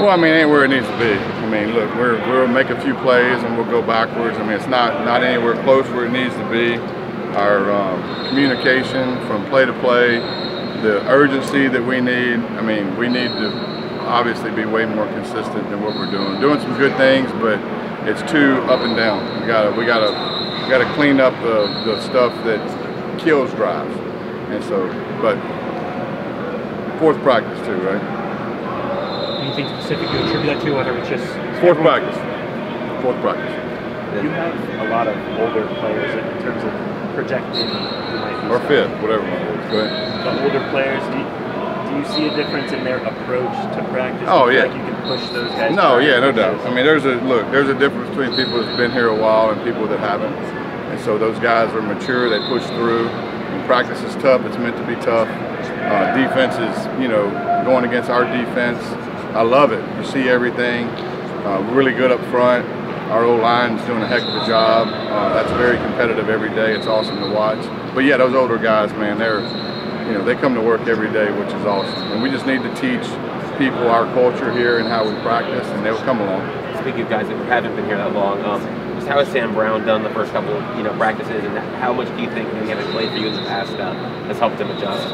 Well, I mean, it ain't where it needs to be. I mean, look, we'll make a few plays and we'll go backwards. I mean, it's not anywhere close where it needs to be. Our communication from play to play, the urgency that we need. I mean, we need to obviously be way more consistent than what we're doing. Doing some good things, but it's too up and down. We gotta clean up the stuff that kills drives. And so, but fourth practice too, right? Anything specific you attribute that to, whether it's just fourth practice? Fourth practice. You have a lot of older players in terms of projecting who might be or fifth, whatever one it is. Go ahead. The older players, do you see a difference in their approach to practice? Oh yeah. Like you can push those guys? No, yeah, no doubt. I mean, there's a difference between people who've been here a while and people that haven't. And so those guys are mature. They push through. When practice is tough, it's meant to be tough. Defense is, going against our defense. I love it. You see everything. Really good up front. Our O-line's doing a heck of a job. That's very competitive every day. It's awesome to watch. But yeah, those older guys, man, they come to work every day, which is awesome. And we just need to teach people our culture here and how we practice, and they'll come along. Speaking of guys that haven't been here that long, just how has Sam Brown done the first couple of practices, and how much do you think maybe having played for you in the past has helped him adjust?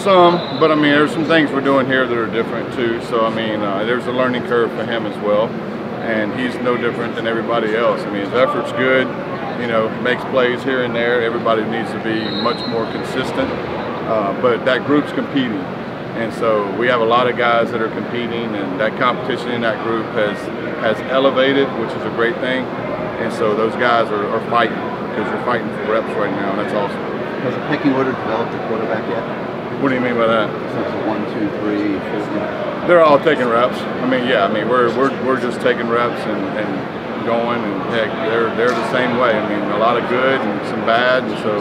Some, but I mean, there's some things we're doing here that are different too. So I mean, there's a learning curve for him as well, and he's no different than everybody else. I mean, his effort's good. Makes plays here and there. Everybody needs to be much more consistent, but that group's competing. And so we have a lot of guys that are competing, and that competition in that group has elevated, which is a great thing. And so those guys are fighting, because you're fighting for reps right now, and that's awesome. Has a pecking order developed a quarterback yet? What do you mean by that? So it's a 1, 2, 3, 4. They're all taking reps. I mean, yeah. I mean, we're just taking reps and going, and heck, they're the same way. I mean, a lot of good and some bad, and so.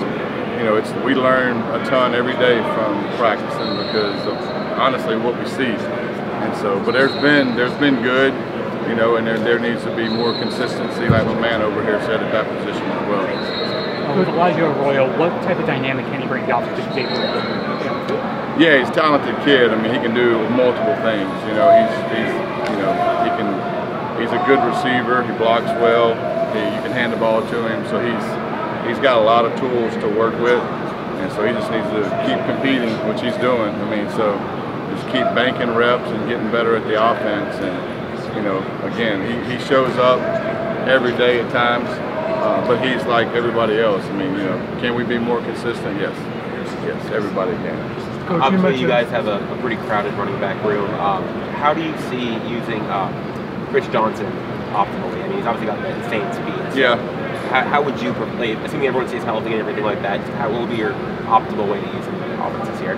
We learn a ton every day from practicing because of honestly what we see, and so. But there's been good, and there needs to be more consistency, like my man over here said, at that position as well. With Elijah Arroyo, what type of dynamic can he bring to the offensive table? Yeah, he's a talented kid. I mean, he can do multiple things. He's a good receiver. He blocks well. You can hand the ball to him, so he's got a lot of tools to work with, and so he just needs to keep competing, which he's doing. I mean, so just keep banking reps and getting better at the offense. And again, he shows up every day at times, but he's like everybody else. I mean, can we be more consistent? Yes, everybody can. Obviously, you guys have a pretty crowded running back room. How do you see using Rich Johnson optimally? I mean, he's obviously got insane speed. So yeah. How would you play, assuming everyone stays healthy and everything like that, how will be your optimal way to use him in offense this year?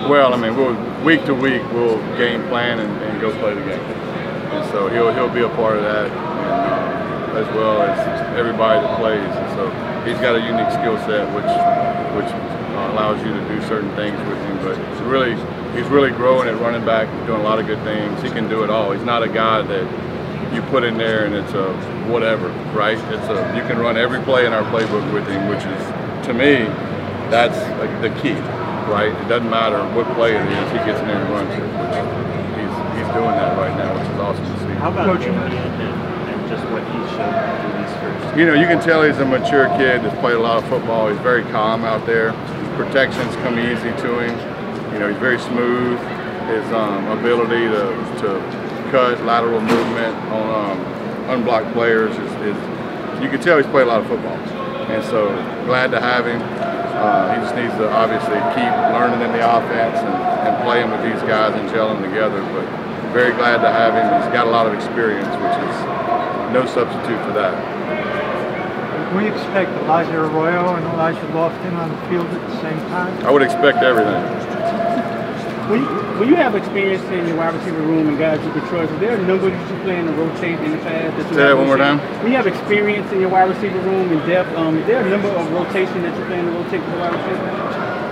Well, I mean, week to week, we'll game plan and go play the game. And so he'll be a part of that, and, as well as everybody that plays. And so he's got a unique skill set, which allows you to do certain things with him. But he's really growing at running back, doing a lot of good things. He can do it all. He's not a guy that you put in there and it's a whatever, right? You can run every play in our playbook with him, which is, to me, that's like the key, right? It doesn't matter what play it is, he gets in there and runs it, which he's doing that right now, which is awesome to see. How about Damien and just what he showed through these first? You can tell he's a mature kid that's played a lot of football. He's very calm out there. Protections come easy to him. He's very smooth. His ability to cut, lateral movement on unblocked players is you can tell he's played a lot of football, and so glad to have him. He just needs to obviously keep learning in the offense and playing with these guys and gelling together, but very glad to have him. He's got a lot of experience, which is no substitute for that. We expect Elijah Arroyo and Elijah Lofton on the field at the same time? I would expect everything. When you have experience in your wide receiver room and guys you can trust, is there a number that you plan to rotate in the past? Say that one more time. When you have experience in your wide receiver room and depth, is there a number of rotation that you plan to rotate to the wide receiver?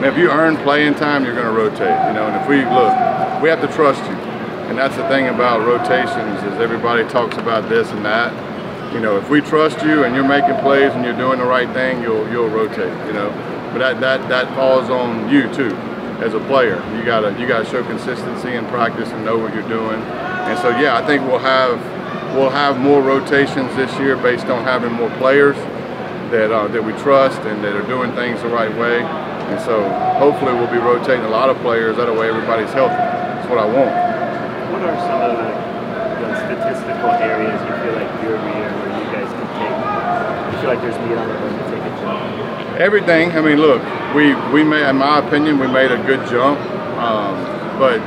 Now, if you earn playing time, you're going to rotate. And if we have to trust you, and that's the thing about rotations is everybody talks about this and that. If we trust you and you're making plays and you're doing the right thing, you'll rotate. But that falls on you too. as a player. You gotta show consistency in practice and know what you're doing. And so yeah, I think we'll have more rotations this year based on having more players that we trust and that are doing things the right way. And so hopefully we'll be rotating a lot of players. That way everybody's healthy. That's what I want. What are some of the statistical areas you feel like year over year where you guys can take? You feel like there's meat on the bone to take a jump? Everything. I mean, look, we made, in my opinion, we made a good jump, but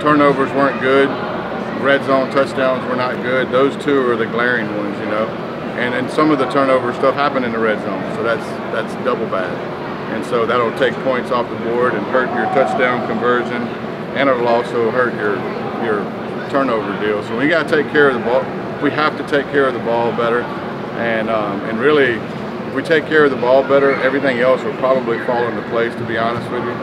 turnovers weren't good. Red zone touchdowns were not good. Those two are the glaring ones, you know. And some of the turnover stuff happened in the red zone, so that's double bad. And so that'll take points off the board and hurt your touchdown conversion, and it'll also hurt your turnover deal. So we got to take care of the ball. We have to take care of the ball better, and really, if we take care of the ball better, everything else will probably fall into place, to be honest with you.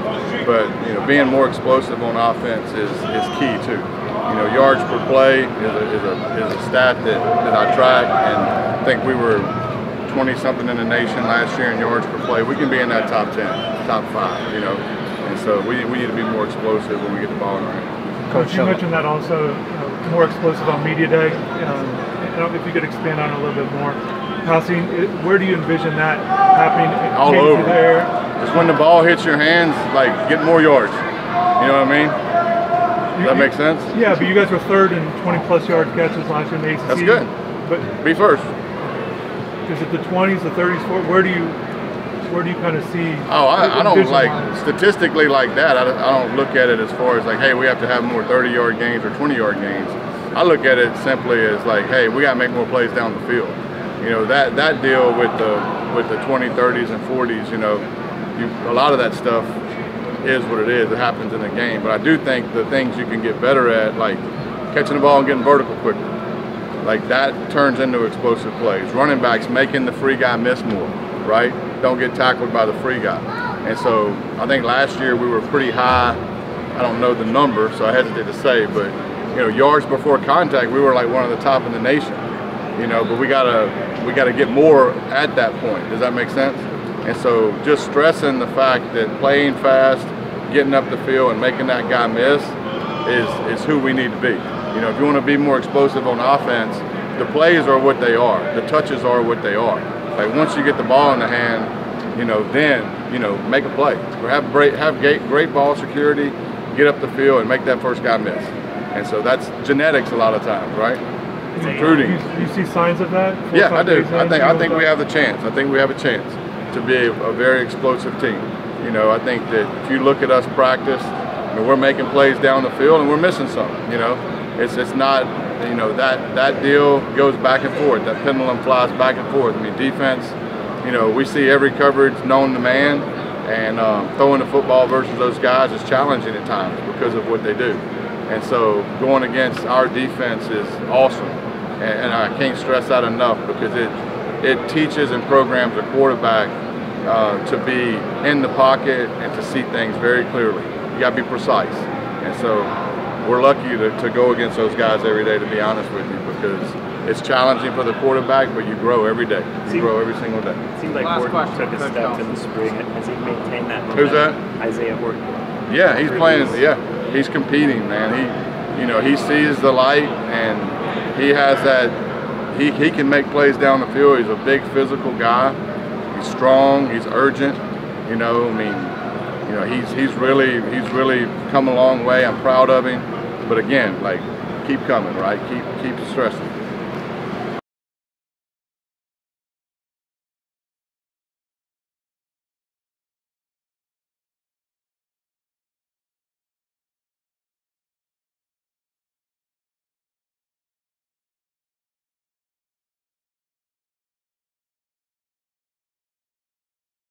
But you know, being more explosive on offense is key too. You know, yards per play is a stat that I track, and I think we were 20-something in the nation last year in yards per play. We can be in that top 10, top 5, you know. And so we need to be more explosive when we get the ball in our hand. Coach, you mentioned that also, more explosive on media day. I don't know if you could expand on it a little bit more. Passing, where do you envision that happening? All over. There. Just when the ball hits your hands, like, get more yards. You know what I mean? Does that make sense? Yeah, but you guys were third in 20-plus yard catches last year in the ACC. That's good. But be first. Is it the 20s, the 30s, where do you kind of see? Oh, I don't like statistically like that. I don't look at it as far as like, hey, we have to have more 30-yard gains or 20-yard gains. I look at it simply as like, hey, we got to make more plays down the field. You know, that deal with the 20, 30s, and 40s. You know, a lot of that stuff is what it is. It happens in the game. But I do think the things you can get better at, like catching the ball and getting vertical quicker, like that turns into explosive plays. Running backs making the free guy miss more, right? Don't get tackled by the free guy. And so I think last year we were pretty high. I don't know the number, so I hesitate to say, but you know, yards before contact, we were like one of the top in the nation. You know, but we gotta get more at that point. Does that make sense? And so just stressing the fact that playing fast, getting up the field and making that guy miss is who we need to be. You know, if you want to be more explosive on offense, the plays are what they are. The touches are what they are. Like once you get the ball in the hand, you know, then, you know, make a play. Or have great ball security, get up the field and make that first guy miss. And so that's genetics a lot of times, right? Recruiting. You see signs of that? Yeah, I do. I think we have the chance. I think we have a chance to be a very explosive team. You know, I think that if you look at us practice, you know, we're making plays down the field and we're missing some. You know, it's not, you know, that deal goes back and forth. That pendulum flies back and forth. I mean, defense, you know, we see every coverage known to man, and throwing the football versus those guys is challenging at times because of what they do. And so going against our defense is awesome. And I can't stress that enough because it teaches and programs a quarterback to be in the pocket and to see things very clearly. You got to be precise. And so we're lucky to go against those guys every day, to be honest with you, because it's challenging for the quarterback, but you grow every day. You grow every single day. It seems like Horton took a step in the spring. Has he maintained that momentum? Who's that? Isaiah Horton. Yeah, he's playing. Yeah, he's competing, man. You know, he sees the light, and he has that. He can make plays down the field. He's a big physical guy. He's strong. He's urgent. You know, I mean, you know, he's really come a long way. I'm proud of him. But again, like, keep coming, right? Keep stressing.